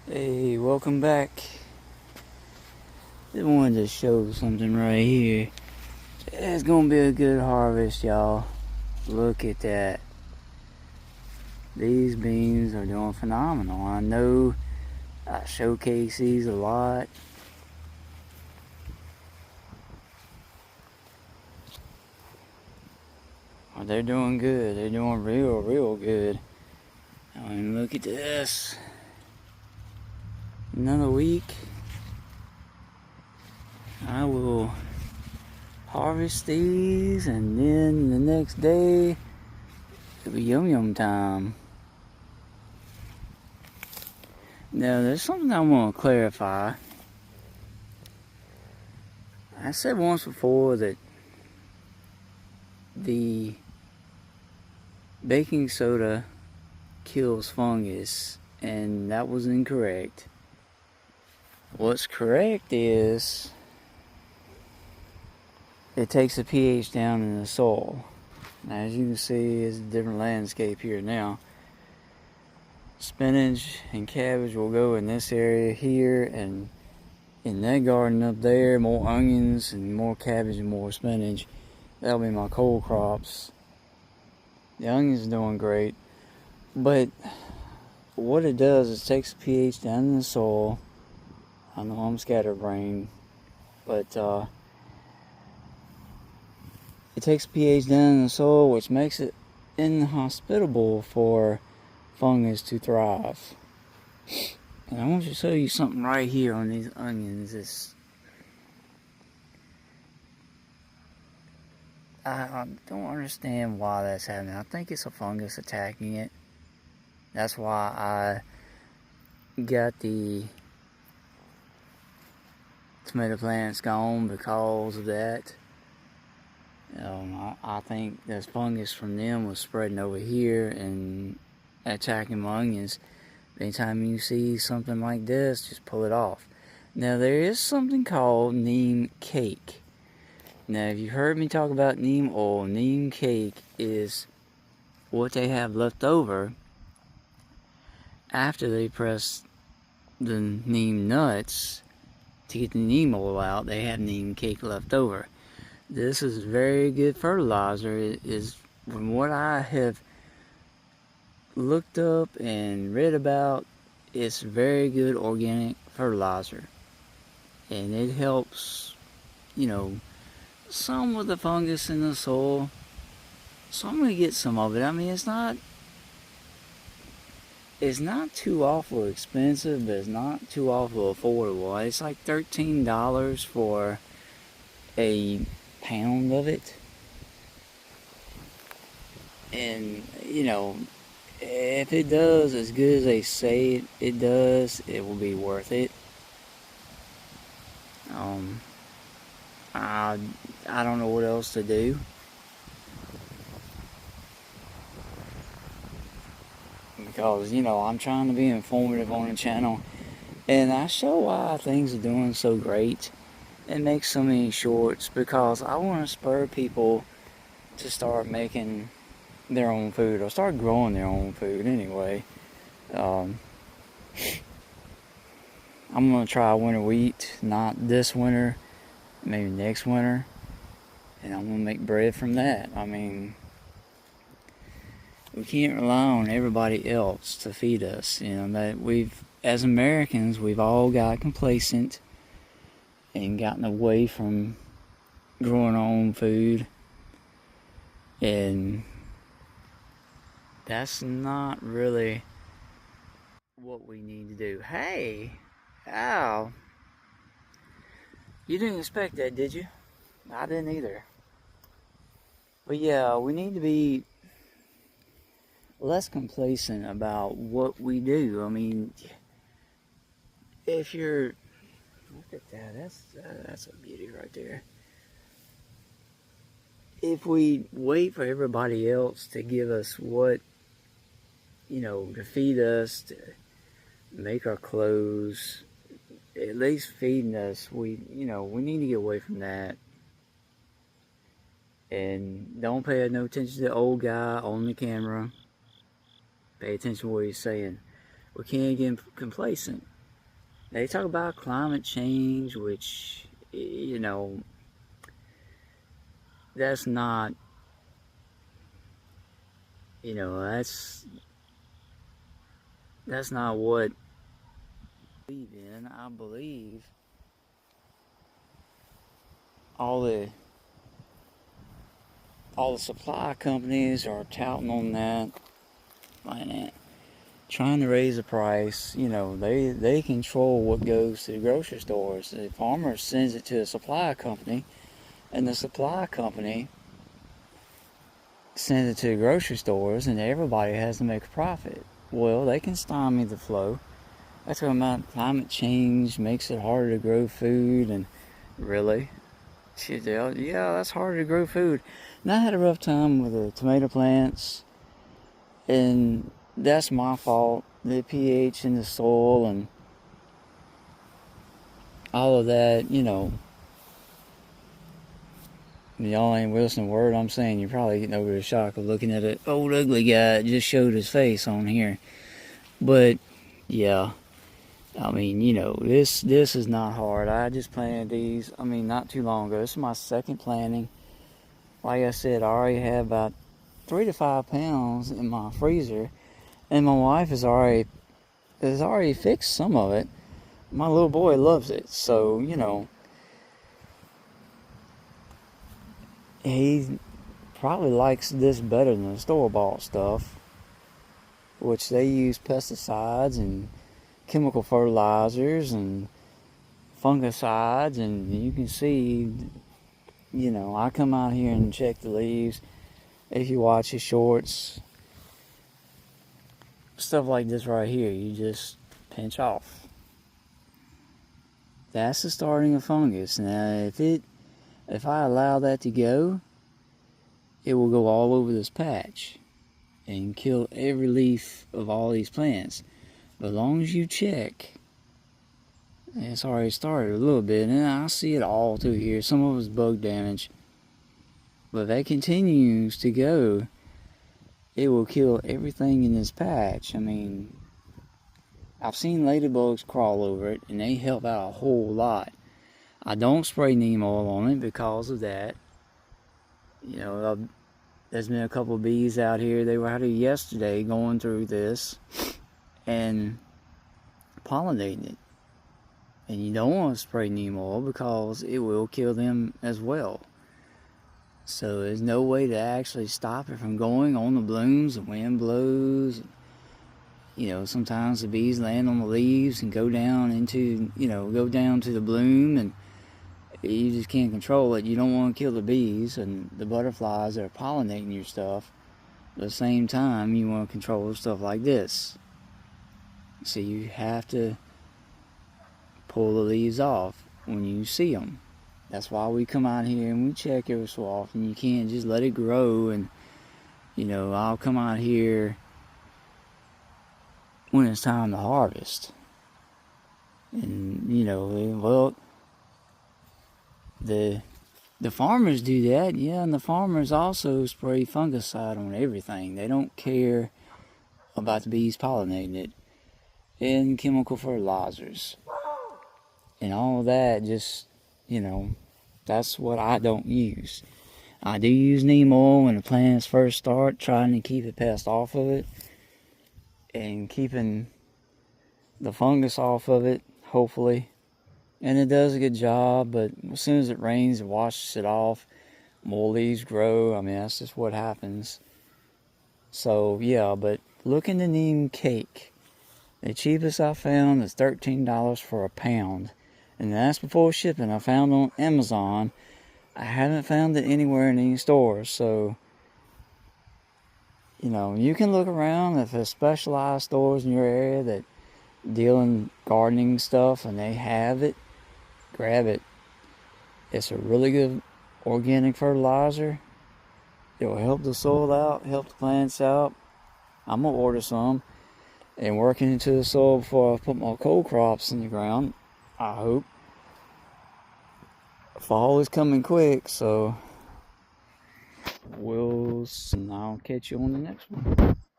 Hey, welcome back. Just wanted to show something right here. It's gonna be a good harvest, y'all. Look at that. These beans are doing phenomenal. I know I showcase these a lot. But they're doing good. They're doing real good. I mean, look at this. Another week. I will harvest these, and then the next day it'll be yum time. Now, there's something I want to clarify. I said once before that the baking soda kills fungus, and that was incorrect. What's correct is it takes the pH down in the soil. Now, as you can see, it's a different landscape here now. Spinach and cabbage will go in this area here, and in that garden up there, more onions and more cabbage and more spinach. That'll be my cold crops. The onions are doing great, but what it does is takes the pH down in the soil. I know I'm scatterbrained, but it takes pH down in the soil, which makes it inhospitable for fungus to thrive. And I want to show you something right here on these onions. I don't understand why that's happening. I think it's a fungus attacking it. That's why I got the tomato plants gone, because of that. I think this fungus from them was spreading over here and attacking my onions. Anytime you see something like this, just pull it off. Now, there is something called neem cake. Now, if you heard me talk about neem oil, neem cake is what they have left over after they press the neem nuts to get the neem oil out. They have neem cake left over. This is very good fertilizer. It is, from what I have looked up and read about, it's very good organic fertilizer. And it helps, some with the fungus in the soil. So I'm going to get some of it. I mean, it's not too awful expensive, but it's not too awful affordable. It's like $13 for a pound of it. And, if it does as good as they say it does, it will be worth it. I don't know what else to do. Because, I'm trying to be informative on the channel. And I show why things are doing so great and make so many shorts, because I want to spur people to start making their own food, or start growing their own food anyway. I'm going to try winter wheat, not this winter, maybe next winter. And I'm going to make bread from that. I mean, we can't rely on everybody else to feed us. That as Americans, we've all got complacent and gotten away from growing our own food. And that's not really what we need to do. Hey, Al, you didn't expect that, did you? I didn't either. But yeah, we need to be less complacent about what we do. I mean, if you're, look at that, that's a beauty right there. If we wait for everybody else to give us what, to feed us, to make our clothes, at least feeding us, we need to get away from that. And don't pay no attention to the old guy on the camera. Pay attention to what he's saying. We can't get complacent. They talk about climate change, which, you know, that's not, you know, that's not what I believe in. I believe all the all the supply companies are touting on that, and trying to raise the price. You know, they control what goes to the grocery stores. The farmer sends it to a supply company, and the supply company sends it to the grocery stores, and everybody has to make a profit. Well, they can stymie the flow. That's what about climate change makes it harder to grow food, and really, shit, yeah, that's harder to grow food. And I had a rough time with the tomato plants, and that's my fault. The pH in the soil and all of that, you know. Y'all ain't listening to a word I'm saying. You're probably getting over the shock of looking at an old ugly guy that just showed his face on here. But yeah, I mean, you know, this is not hard. I just planted these, I mean, not too long ago. This is my second planting. Like I said, I already have about 3 to 5 pounds in my freezer, and my wife has already fixed some of it. My little boy loves it, so you know, he probably likes this better than the store-bought stuff, which they use pesticides and chemical fertilizers and fungicides, and you can see, you know, I come out here and check the leaves. If you watch his shorts, stuff like this right here, you just pinch off. That's the starting of fungus. Now, if I allow that to go, it will go all over this patch and kill every leaf of all these plants. But as long as you check, it's already started a little bit, and I see it all through here. Some of it's bug damage, but if that continues to go, it will kill everything in this patch. I mean, I've seen ladybugs crawl over it, and they help out a whole lot. I don't spray neem oil on it because of that. You know, there's been a couple of bees out here. They were out here yesterday going through this and pollinating it. And you don't want to spray neem oil because it will kill them as well. So there's no way to actually stop it from going on the blooms. The wind blows. You know, sometimes the bees land on the leaves and go down into, you know, go down to the bloom, and you just can't control it. You don't want to kill the bees and the butterflies that are pollinating your stuff. At the same time, you want to control stuff like this. So you have to pull the leaves off when you see them. That's why we come out here and we check every so often. You can't just let it grow. And, you know, I'll come out here when it's time to harvest. And, you know, well, the farmers do that, yeah, and the farmers also spray fungicide on everything. They don't care about the bees pollinating it, and chemical fertilizers and all that. Just, you know, that's what I don't use. I do use neem oil when the plants first start, trying to keep the pest off of it and keeping the fungus off of it, hopefully. And it does a good job, but as soon as it rains, it washes it off. More leaves grow. I mean, that's just what happens. So, yeah, but look into neem cake. The cheapest I found is $13 for a pound. And that's before shipping. I found on Amazon. I haven't found it anywhere in any stores. So, you know, you can look around. If there's specialized stores in your area that deal in gardening stuff and they have it, grab it. It's a really good organic fertilizer. It will help the soil out, help the plants out. I'm going to order some and work it into the soil before I put my cold crops in the ground, I hope. Fall is coming quick, so I'll catch you on the next one.